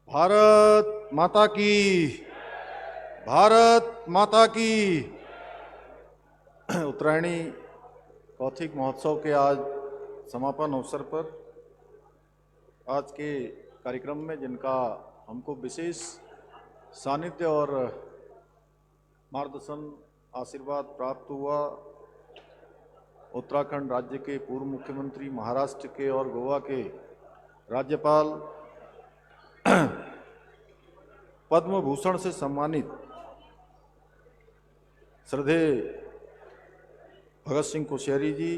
भारत माता की, भारत माता की। उत्तरायणी कौथिक महोत्सव के आज समापन अवसर पर आज के कार्यक्रम में जिनका हमको विशेष सानिध्य और मार्गदर्शन आशीर्वाद प्राप्त हुआ, उत्तराखंड राज्य के पूर्व मुख्यमंत्री, महाराष्ट्र के और गोवा के राज्यपाल, पद्म भूषण से सम्मानित श्रद्धेय भगत सिंह कोश्यारी जी,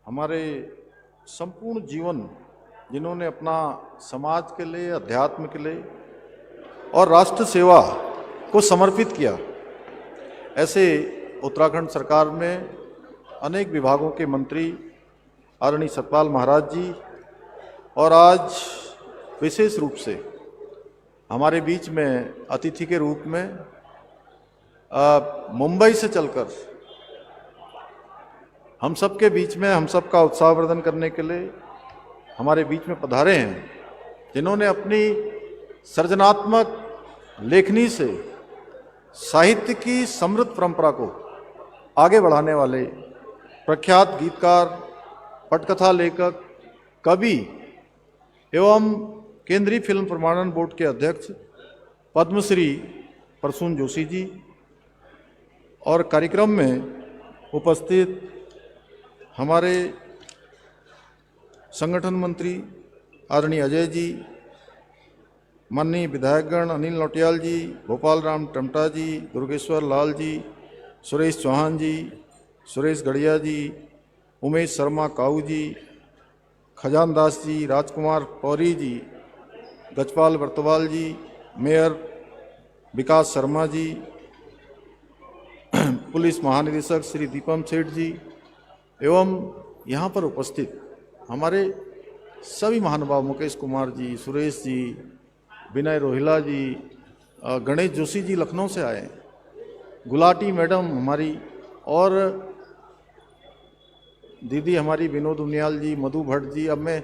हमारे संपूर्ण जीवन जिन्होंने अपना समाज के लिए, अध्यात्म के लिए और राष्ट्र सेवा को समर्पित किया, ऐसे उत्तराखंड सरकार में अनेक विभागों के मंत्री आदरणीय सतपाल महाराज जी, और आज विशेष रूप से हमारे बीच में अतिथि के रूप में मुंबई से चलकर हम सब के बीच में हम सब का उत्साहवर्धन करने के लिए हमारे बीच में पधारे हैं, जिन्होंने अपनी सृजनात्मक लेखनी से साहित्य की समृद्ध परंपरा को आगे बढ़ाने वाले प्रख्यात गीतकार, पटकथा लेखक, कवि एवं केंद्रीय फिल्म प्रमाणन बोर्ड के अध्यक्ष पद्मश्री प्रसून जोशी जी, और कार्यक्रम में उपस्थित हमारे संगठन मंत्री आदरणीय अजय जी, माननीय विधायकगण अनिल नौटियाल जी, गोपाल राम टमटा जी, दुर्गेश्वर लाल जी, सुरेश चौहान जी, सुरेश गढ़िया जी, उमेश शर्मा काऊ जी, खजान दास जी, राजकुमार पौरी जी, गजपाल वर्तवाल जी, मेयर विकास शर्मा जी, पुलिस महानिदेशक श्री दीपम सेठ जी, एवं यहाँ पर उपस्थित हमारे सभी महानुभाव, मुकेश कुमार जी, सुरेश जी, विनय रोहिला जी, गणेश जोशी जी लखनऊ से आए, गुलाटी मैडम हमारी, और दीदी हमारी विनोद उनियाल जी, मधु भट्ट जी। अब मैं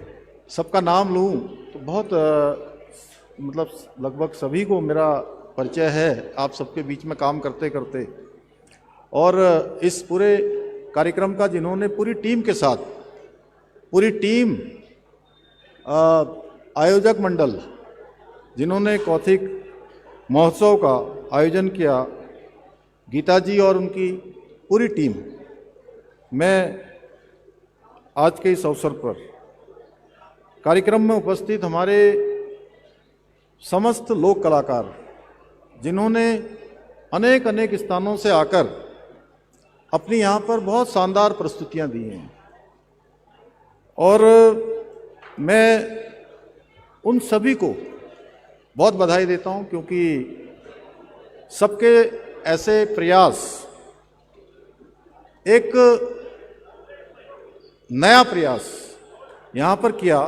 सबका नाम लूँ तो बहुत मतलब लगभग सभी को मेरा परिचय है आप सबके बीच में काम करते करते, और इस पूरे कार्यक्रम का जिन्होंने पूरी टीम के साथ, पूरी टीम आयोजक मंडल जिन्होंने कौथिक महोत्सव का आयोजन किया, गीता जी और उनकी पूरी टीम, मैं आज के इस अवसर पर कार्यक्रम में उपस्थित हमारे समस्त लोक कलाकार जिन्होंने अनेक अनेक स्थानों से आकर अपनी यहाँ पर बहुत शानदार प्रस्तुतियाँ दी हैं, और मैं उन सभी को बहुत बधाई देता हूँ, क्योंकि सबके ऐसे प्रयास, एक नया प्रयास यहाँ पर किया,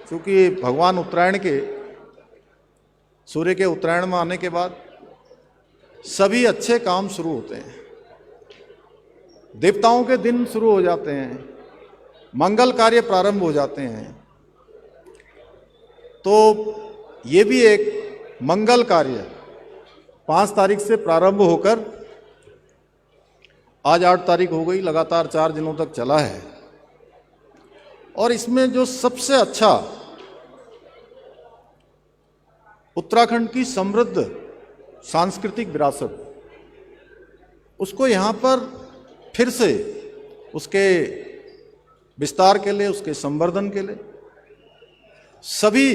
क्योंकि भगवान उत्तरायण के, सूर्य के उत्तरायण में आने के बाद सभी अच्छे काम शुरू होते हैं, देवताओं के दिन शुरू हो जाते हैं, मंगल कार्य प्रारंभ हो जाते हैं। तो ये भी एक मंगल कार्य 5 तारीख से प्रारंभ होकर आज 8 तारीख हो गई, लगातार 4 दिनों तक चला है। और इसमें जो सबसे अच्छा उत्तराखंड की समृद्ध सांस्कृतिक विरासत, उसको यहाँ पर फिर से उसके विस्तार के लिए, उसके संवर्धन के लिए सभी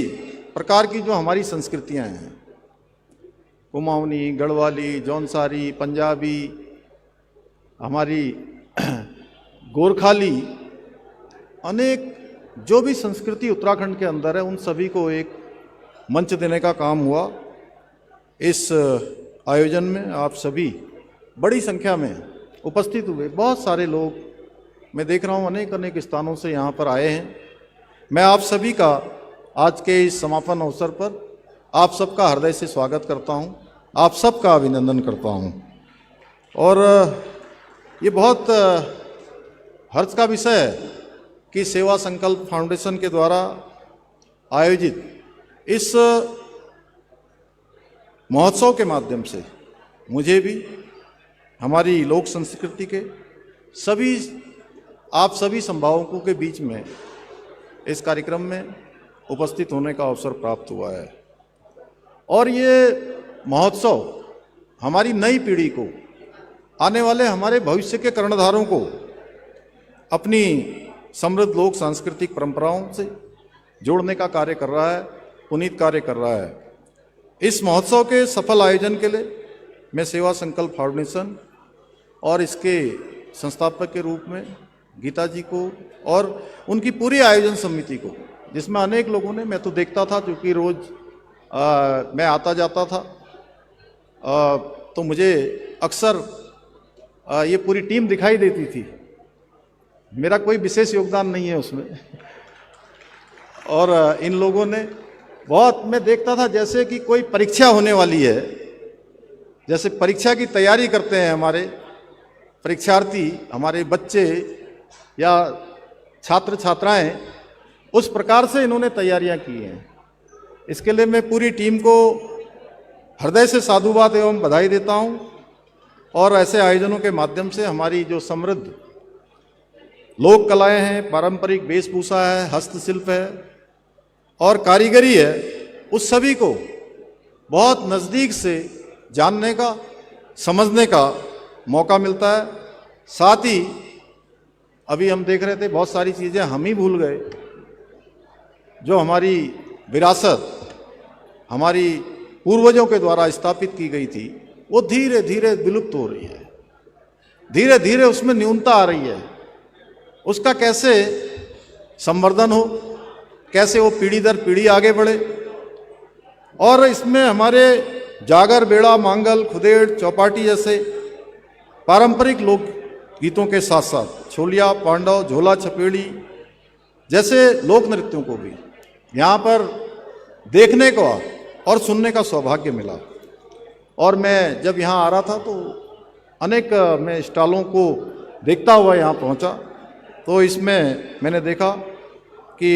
प्रकार की जो हमारी संस्कृतियाँ हैं, कुमाऊनी, गढ़वाली, जौनसारी, पंजाबी, हमारी गोरखाली, अनेक जो भी संस्कृति उत्तराखंड के अंदर है, उन सभी को एक मंच देने का काम हुआ। इस आयोजन में आप सभी बड़ी संख्या में उपस्थित हुए, बहुत सारे लोग मैं देख रहा हूँ अनेक अनेक स्थानों से यहाँ पर आए हैं। मैं आप सभी का आज के इस समापन अवसर पर आप सबका हृदय से स्वागत करता हूँ, आप सबका अभिनंदन करता हूँ। और ये बहुत हर्ष का विषय है कि सेवा संकल्प फाउंडेशन के द्वारा आयोजित इस महोत्सव के माध्यम से मुझे भी हमारी लोक संस्कृति के सभी आप सभी संभावकों के बीच में इस कार्यक्रम में उपस्थित होने का अवसर प्राप्त हुआ है। और ये महोत्सव हमारी नई पीढ़ी को, आने वाले हमारे भविष्य के कर्णधारों को अपनी समृद्ध लोक सांस्कृतिक परंपराओं से जोड़ने का कार्य कर रहा है, पुनीत कार्य कर रहा है। इस महोत्सव के सफल आयोजन के लिए मैं सेवा संकल्प फाउंडेशन और इसके संस्थापक के रूप में गीता जी को और उनकी पूरी आयोजन समिति को, जिसमें अनेक लोगों ने, मैं तो देखता था क्योंकि रोज मैं आता जाता था, तो मुझे अक्सर ये पूरी टीम दिखाई देती थी। मेरा कोई विशेष योगदान नहीं है उसमें। और इन लोगों ने बहुत, मैं देखता था जैसे कि कोई परीक्षा होने वाली है, जैसे परीक्षा की तैयारी करते हैं हमारे परीक्षार्थी, हमारे बच्चे या छात्र छात्राएं, उस प्रकार से इन्होंने तैयारियां की हैं। इसके लिए मैं पूरी टीम को हृदय से साधुवाद एवं बधाई देता हूं। और ऐसे आयोजनों के माध्यम से हमारी जो समृद्ध लोक कलाएं हैं, पारंपरिक वेशभूषा है, हस्तशिल्प है और कारीगरी है, उस सभी को बहुत नज़दीक से जानने का, समझने का मौका मिलता है। साथ ही अभी हम देख रहे थे बहुत सारी चीज़ें हम ही भूल गए, जो हमारी विरासत हमारी पूर्वजों के द्वारा स्थापित की गई थी, वो धीरे धीरे विलुप्त हो रही है। धीरे धीरे उसमें न्यूनता आ रही है। उसका कैसे संवर्धन हो, कैसे वो पीढ़ी दर पीढ़ी आगे बढ़े। और इसमें हमारे जागर, बेड़ा, मांगल, खुदेड़, चौपाटी जैसे पारंपरिक लोक गीतों के साथ साथ छोलिया, पांडव, झोला छपेड़ी जैसे लोक नृत्यों को भी यहाँ पर देखने को और सुनने का सौभाग्य मिला। और मैं जब यहाँ आ रहा था तो अनेक मैं स्टॉलों को देखता हुआ यहाँ पहुँचा, तो इसमें मैंने देखा कि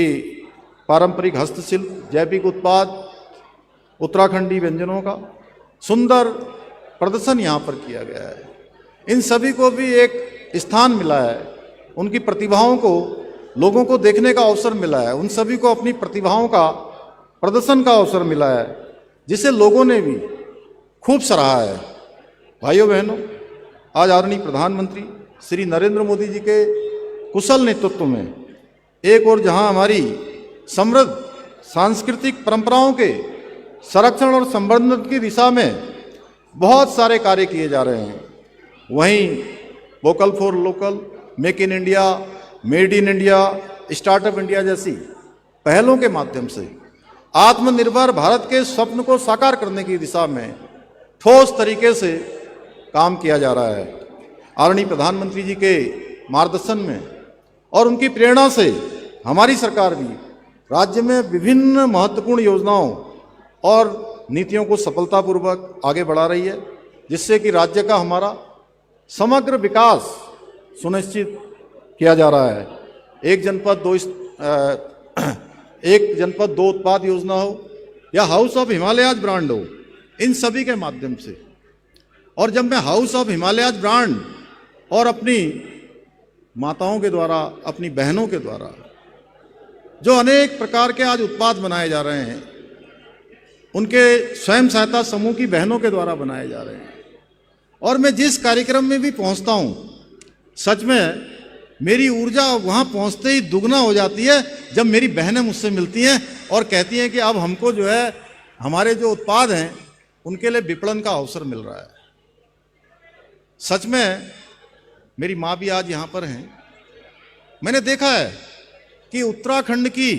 पारंपरिक हस्तशिल्प, जैविक उत्पाद, उत्तराखंडी व्यंजनों का सुंदर प्रदर्शन यहाँ पर किया गया है। इन सभी को भी एक स्थान मिला है, उनकी प्रतिभाओं को लोगों को देखने का अवसर मिला है, उन सभी को अपनी प्रतिभाओं का प्रदर्शन का अवसर मिला है, जिसे लोगों ने भी खूब सराहा है। भाइयों बहनों, आज आदरणीय प्रधानमंत्री श्री नरेंद्र मोदी जी के कुशल नेतृत्व में एक और जहां हमारी समृद्ध सांस्कृतिक परंपराओं के संरक्षण और संवर्धन की दिशा में बहुत सारे कार्य किए जा रहे हैं, वहीं vocal for local, make in India, made in India, startup India जैसी पहलों के माध्यम से आत्मनिर्भर भारत के स्वप्न को साकार करने की दिशा में ठोस तरीके से काम किया जा रहा है। आदरणीय प्रधानमंत्री जी के मार्गदर्शन में और उनकी प्रेरणा से हमारी सरकार भी राज्य में विभिन्न महत्वपूर्ण योजनाओं और नीतियों को सफलतापूर्वक आगे बढ़ा रही है, जिससे कि राज्य का हमारा समग्र विकास सुनिश्चित किया जा रहा है। एक जनपद दो उत्पाद योजना हो या हाउस ऑफ हिमालयाज ब्रांड हो, इन सभी के माध्यम से। और जब मैं हाउस ऑफ हिमालयाज ब्रांड और अपनी माताओं के द्वारा, अपनी बहनों के द्वारा जो अनेक प्रकार के आज उत्पाद बनाए जा रहे हैं, उनके स्वयं सहायता समूह की बहनों के द्वारा बनाए जा रहे हैं, और मैं जिस कार्यक्रम में भी पहुंचता हूं, सच में मेरी ऊर्जा वहां पहुंचते ही दुगना हो जाती है जब मेरी बहनें मुझसे मिलती हैं और कहती हैं कि अब हमको जो है हमारे जो उत्पाद हैं उनके लिए विपणन का अवसर मिल रहा है। सच में मेरी माँ भी आज यहाँ पर हैं। मैंने देखा है कि उत्तराखंड की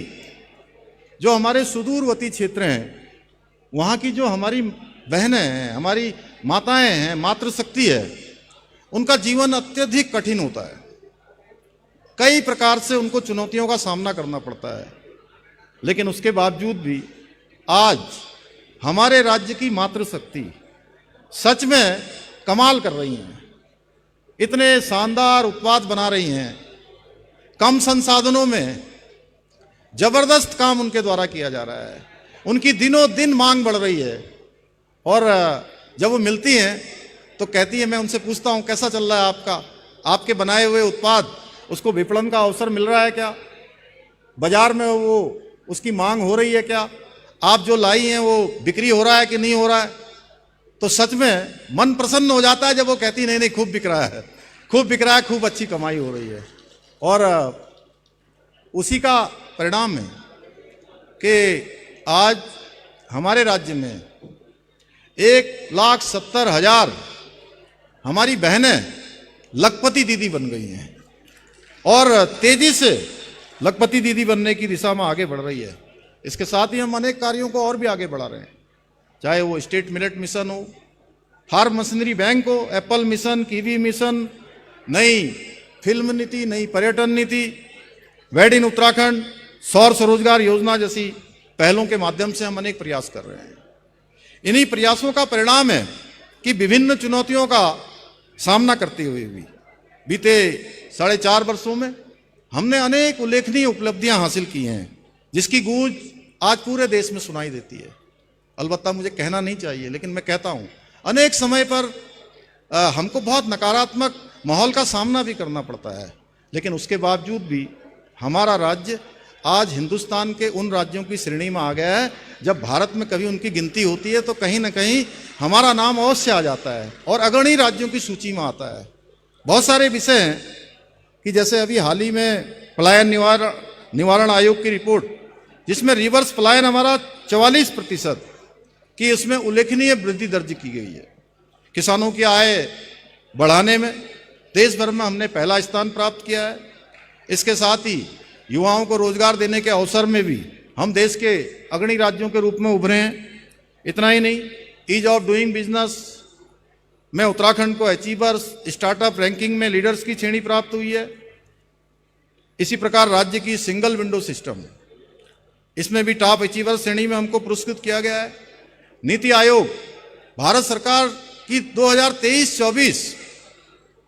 जो हमारे सुदूरवर्ती क्षेत्र हैं, वहाँ की जो हमारी बहनें हैं, हमारी माताएं हैं, मातृशक्ति है, उनका जीवन अत्यधिक कठिन होता है। कई प्रकार से उनको चुनौतियों का सामना करना पड़ता है, लेकिन उसके बावजूद भी आज हमारे राज्य की मातृशक्ति सच में कमाल कर रही हैं। इतने शानदार उत्पाद बना रही हैं कम संसाधनों में जबरदस्त काम उनके द्वारा किया जा रहा है। उनकी दिनों दिन मांग बढ़ रही है और जब वो मिलती हैं तो कहती है, मैं उनसे पूछता हूं कैसा चल रहा है आपका, आपके बनाए हुए उत्पाद, उसको विपणन का अवसर मिल रहा है क्या, बाजार में वो उसकी मांग हो रही है क्या, आप जो लाई हैं वो बिक्री हो रहा है कि नहीं हो रहा है। तो सच में मन प्रसन्न हो जाता है जब वो कहती नहीं नहीं खूब बिक रहा है, खूब बिक रहा है, खूब अच्छी कमाई हो रही है। और उसी का परिणाम है कि आज हमारे राज्य में 1,70,000 हमारी बहनें लखपति दीदी बन गई हैं और तेजी से लखपति दीदी बनने की दिशा में आगे बढ़ रही है। इसके साथ ही हम अनेक कार्यों को और भी आगे बढ़ा रहे हैं, चाहे वो स्टेट मिलेट मिशन हो, फार्म मशीनरी बैंक हो, एप्पल मिशन, कीवी मिशन, नई फिल्म नीति, नई पर्यटन नीति, वेड इन उत्तराखंड, सौर स्वरोजगार योजना जैसी पहलों के माध्यम से हम अनेक प्रयास कर रहे हैं। इन्हीं प्रयासों का परिणाम है कि विभिन्न चुनौतियों का सामना करते हुए भी बीते 4.5 वर्षों में हमने अनेक उल्लेखनीय उपलब्धियां हासिल की हैं, जिसकी गूंज आज पूरे देश में सुनाई देती है। अलबत्ता मुझे कहना नहीं चाहिए, लेकिन मैं कहता हूं, अनेक समय पर हमको बहुत नकारात्मक माहौल का सामना भी करना पड़ता है, लेकिन उसके बावजूद भी हमारा राज्य आज हिंदुस्तान के उन राज्यों की श्रेणी में आ गया है, जब भारत में कभी उनकी गिनती होती है तो कहीं ना कहीं हमारा नाम अवश्य आ जाता है और अग्रणी राज्यों की सूची में आता है। बहुत सारे विषय हैं कि जैसे अभी हाल ही में पलायन निवारण आयोग की रिपोर्ट, जिसमें रिवर्स पलायन हमारा 44% की उसमें उल्लेखनीय वृद्धि दर्ज की गई है। किसानों की आय बढ़ाने में देश भर में हमने पहला स्थान प्राप्त किया है। इसके साथ ही युवाओं को रोजगार देने के अवसर में भी हम देश के अग्रणी राज्यों के रूप में उभरे हैं। इतना ही नहीं, ईज ऑफ डूइंग बिजनेस में उत्तराखंड को अचीवर्स स्टार्टअप रैंकिंग में लीडर्स की श्रेणी प्राप्त हुई है। इसी प्रकार राज्य की सिंगल विंडो सिस्टम, इसमें भी टॉप अचीवर्स श्रेणी में हमको पुरस्कृत किया गया है। नीति आयोग भारत सरकार की 2023-24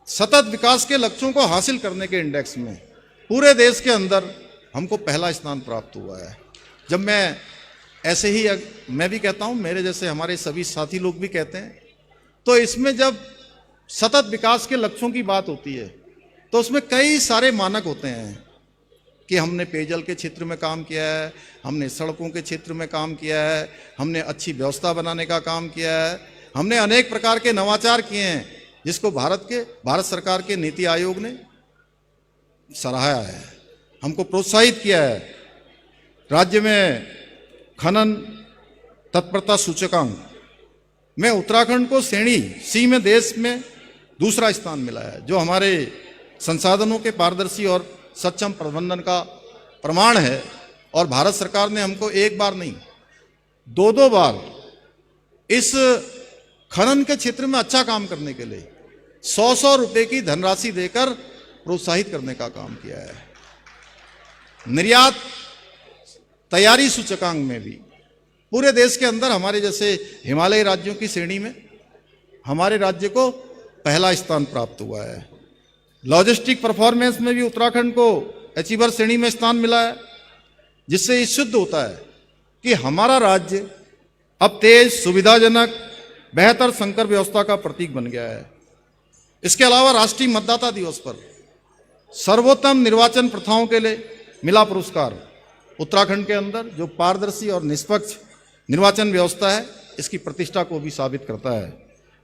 सतत विकास के लक्ष्यों को हासिल करने के इंडेक्स में पूरे देश के अंदर हमको पहला स्थान प्राप्त हुआ है। जब मैं ऐसे ही मैं भी कहता हूं, मेरे जैसे हमारे सभी साथी लोग भी कहते हैं, तो इसमें जब सतत विकास के लक्ष्यों की बात होती है तो उसमें कई सारे मानक होते हैं कि हमने पेयजल के क्षेत्र में काम किया है, हमने सड़कों के क्षेत्र में काम किया है, हमने अच्छी व्यवस्था बनाने का काम किया है, हमने अनेक प्रकार के नवाचार किए हैं, जिसको भारत सरकार के नीति आयोग ने सराहा है, हमको प्रोत्साहित किया है। राज्य में खनन तत्परता सूचकांक में उत्तराखंड को श्रेणी सी में देश में दूसरा स्थान मिला है, जो हमारे संसाधनों के पारदर्शी और सक्षम प्रबंधन का प्रमाण है। और भारत सरकार ने हमको एक बार नहीं, 2 बार इस खनन के क्षेत्र में अच्छा काम करने के लिए 100 रुपए की धनराशि देकर प्रोत्साहित करने का काम किया है। निर्यात तैयारी सूचकांक में भी पूरे देश के अंदर हमारे जैसे हिमालयी राज्यों की श्रेणी में हमारे राज्य को पहला स्थान प्राप्त हुआ है। लॉजिस्टिक परफॉर्मेंस में भी उत्तराखंड को अचीवर श्रेणी में स्थान मिला है, जिससे ये सिद्ध होता है कि हमारा राज्य अब तेज, सुविधाजनक, बेहतर संकर व्यवस्था का प्रतीक बन गया है। इसके अलावा राष्ट्रीय मतदाता दिवस पर सर्वोत्तम निर्वाचन प्रथाओं के लिए मिला पुरस्कार उत्तराखंड के अंदर, जो पारदर्शी और निष्पक्ष निर्वाचन व्यवस्था है, इसकी प्रतिष्ठा को भी साबित करता है।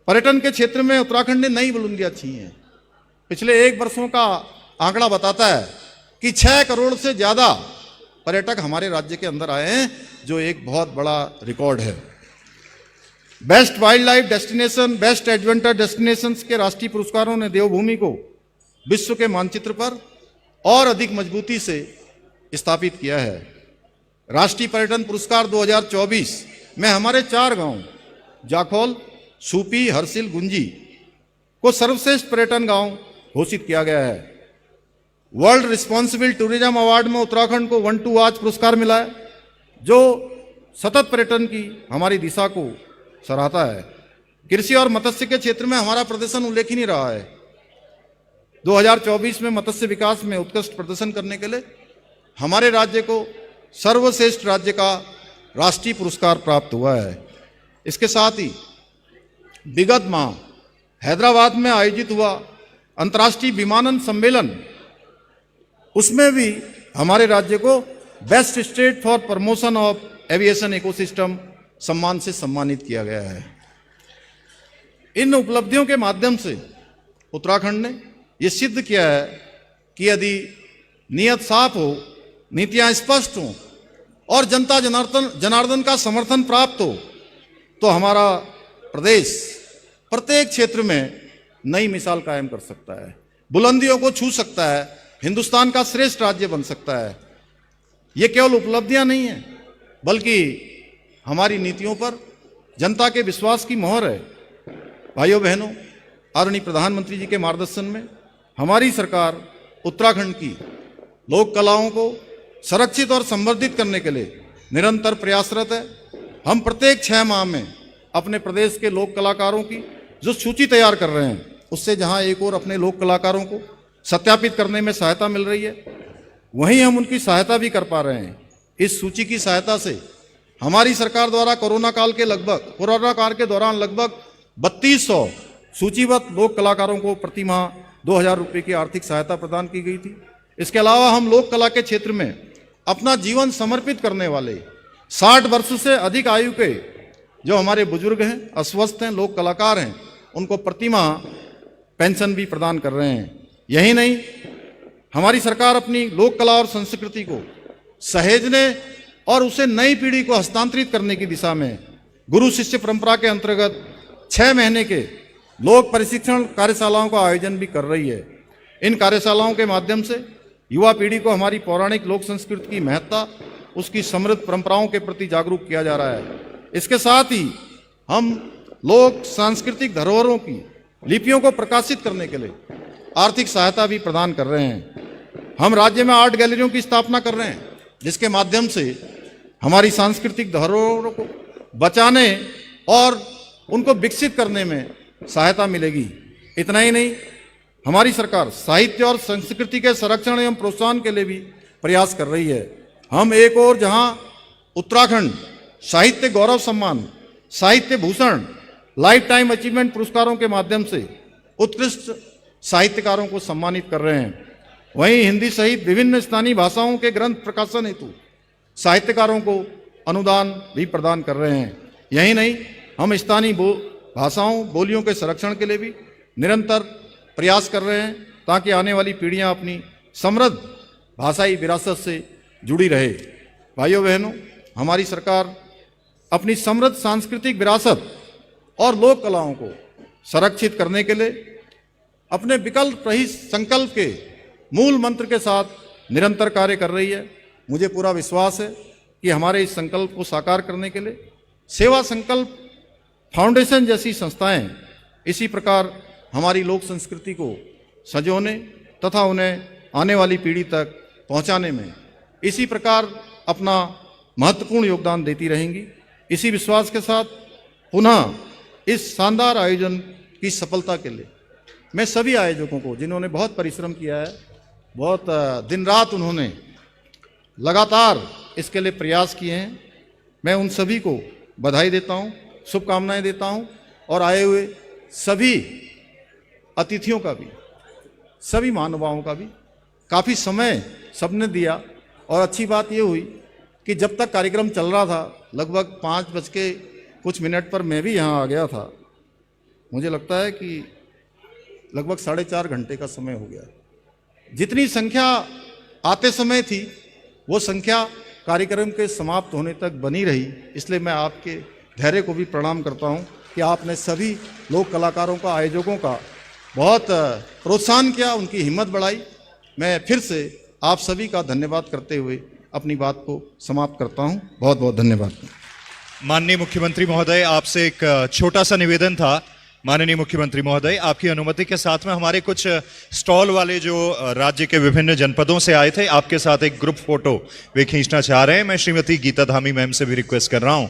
पर्यटन के क्षेत्र में उत्तराखंड ने नई बुलंदियां छी हैं। पिछले 1 वर्षों का आंकड़ा बताता है कि 6 करोड़ से ज्यादा पर्यटक हमारे राज्य के अंदर आए हैं, जो एक बहुत बड़ा रिकॉर्ड है। Best wild life destination, best adventure destinations के राष्ट्रीय पुरस्कारों ने देवभूमि को विश्व के मानचित्र पर और अधिक मजबूती से स्थापित किया है। राष्ट्रीय पर्यटन पुरस्कार 2024 में हमारे 4 गांव जाखौल, सूपी, हरसिल, गुंजी को सर्वश्रेष्ठ पर्यटन गांव घोषित किया गया है। वर्ल्ड रिस्पॉन्सिबल टूरिज्म अवार्ड में उत्तराखंड को 1 to Watch पुरस्कार मिला है, जो सतत पर्यटन की हमारी दिशा को सराहता है। कृषि और मत्स्य के क्षेत्र में हमारा प्रदर्शन उल्लेखनीय रहा है। 2024 में मत्स्य विकास में उत्कृष्ट प्रदर्शन करने के लिए हमारे राज्य को सर्वश्रेष्ठ राज्य का राष्ट्रीय पुरस्कार प्राप्त हुआ है। इसके साथ ही विगत माह हैदराबाद में आयोजित हुआ अंतर्राष्ट्रीय विमानन सम्मेलन, उसमें भी हमारे राज्य को best state for promotion of aviation ecosystem सम्मान से सम्मानित किया गया है। इन उपलब्धियों के माध्यम से उत्तराखंड ने यह सिद्ध किया है कि यदि नियत साफ हो, नीतियां स्पष्ट हों और जनता जनार्दन का समर्थन प्राप्त हो तो हमारा प्रदेश प्रत्येक क्षेत्र में नई मिसाल कायम कर सकता है, बुलंदियों को छू सकता है, हिंदुस्तान का श्रेष्ठ राज्य बन सकता है। ये केवल उपलब्धियां नहीं है बल्कि हमारी नीतियों पर जनता के विश्वास की मोहर है। भाइयों बहनों, आदरणीय प्रधानमंत्री जी के मार्गदर्शन में हमारी सरकार उत्तराखंड की लोक कलाओं को संरक्षित और संवर्धित करने के लिए निरंतर प्रयासरत है। हम प्रत्येक 6 माह में अपने प्रदेश के लोक कलाकारों की जो सूची तैयार कर रहे हैं, उससे जहां एक और अपने लोक कलाकारों को सत्यापित करने में सहायता मिल रही है, वहीं हम उनकी सहायता भी कर पा रहे हैं। इस सूची की सहायता से हमारी सरकार द्वारा कोरोना काल के दौरान लगभग 3200 सूचीबद्ध लोक कलाकारों को प्रति माह 2000 रुपये की आर्थिक सहायता प्रदान की गई थी। इसके अलावा हम लोक कला के क्षेत्र में अपना जीवन समर्पित करने वाले 60 वर्ष से अधिक आयु के जो हमारे बुजुर्ग हैं, अस्वस्थ हैं, लोक कलाकार हैं, उनको प्रति माह पेंशन भी प्रदान कर रहे हैं। यही नहीं, हमारी सरकार अपनी लोक कला और संस्कृति को सहेजने और उसे नई पीढ़ी को हस्तांतरित करने की दिशा में गुरु शिष्य परंपरा के अंतर्गत 6 महीने के लोक प्रशिक्षण कार्यशालाओं का आयोजन भी कर रही है। इन कार्यशालाओं के माध्यम से युवा पीढ़ी को हमारी पौराणिक लोक संस्कृति की महत्ता, उसकी समृद्ध परंपराओं के प्रति जागरूक किया जा रहा है। इसके साथ ही हम लोक सांस्कृतिक धरोहरों की लिपियों को प्रकाशित करने के लिए आर्थिक सहायता भी प्रदान कर रहे हैं। हम राज्य में आर्ट गैलरियों की स्थापना कर रहे हैं, जिसके माध्यम से हमारी सांस्कृतिक धरोहरों को बचाने और उनको विकसित करने में सहायता मिलेगी। इतना ही नहीं, हमारी सरकार साहित्य और संस्कृति के संरक्षण एवं प्रोत्साहन के लिए भी प्रयास कर रही है। हम एक और जहां उत्तराखंड साहित्य गौरव सम्मान, साहित्य भूषण, लाइफ टाइम अचीवमेंट पुरस्कारों के माध्यम से उत्कृष्ट साहित्यकारों को सम्मानित कर रहे हैं, वहीं हिंदी सहित विभिन्न स्थानीय भाषाओं के ग्रंथ प्रकाशन हेतु साहित्यकारों को अनुदान भी प्रदान कर रहे हैं। यही नहीं, हम स्थानीय भाषाओं, बोलियों के संरक्षण के लिए भी निरंतर प्रयास कर रहे हैं ताकि आने वाली पीढ़ियां अपनी समृद्ध भाषाई विरासत से जुड़ी रहे। भाइयों बहनों, हमारी सरकार अपनी समृद्ध सांस्कृतिक विरासत और लोक कलाओं को संरक्षित करने के लिए अपने विकल्प रहित संकल्प के मूल मंत्र के साथ निरंतर कार्य कर रही है। मुझे पूरा विश्वास है कि हमारे इस संकल्प को साकार करने के लिए सेवा संकल्प फाउंडेशन जैसी संस्थाएं इसी प्रकार हमारी लोक संस्कृति को संजोने तथा उन्हें आने वाली पीढ़ी तक पहुंचाने में इसी प्रकार अपना महत्वपूर्ण योगदान देती रहेंगी। इसी विश्वास के साथ पुनः इस शानदार आयोजन की सफलता के लिए मैं सभी आयोजकों को, जिन्होंने बहुत परिश्रम किया है, बहुत दिन रात उन्होंने लगातार इसके लिए प्रयास किए हैं, मैं उन सभी को बधाई देता हूं, शुभकामनाएं देता हूं और आए हुए सभी अतिथियों का भी, सभी महानुभावों का भी काफ़ी समय सबने दिया। और अच्छी बात ये हुई कि जब तक कार्यक्रम चल रहा था, लगभग 5:00 पर मैं भी यहाँ आ गया था। मुझे लगता है कि लगभग 4.5 घंटे का समय हो गया। जितनी संख्या आते समय थी वो संख्या कार्यक्रम के समाप्त होने तक बनी रही। इसलिए मैं आपके धैर्य को भी प्रणाम करता हूँ कि आपने सभी लोक कलाकारों का, आयोजकों का बहुत प्रोत्साहन किया, उनकी हिम्मत बढ़ाई। मैं फिर से आप सभी का धन्यवाद करते हुए अपनी बात को समाप्त करता हूँ। बहुत बहुत धन्यवाद। माननीय मुख्यमंत्री महोदय, आपसे एक छोटा सा निवेदन था। माननीय मुख्यमंत्री महोदय, आपकी अनुमति के साथ में हमारे कुछ स्टॉल वाले जो राज्य के विभिन्न जनपदों से आए थे, आपके साथ एक ग्रुप फोटो वे खींचना चाह रहे हैं। मैं श्रीमती गीता धामी मैम से भी रिक्वेस्ट कर रहा हूं।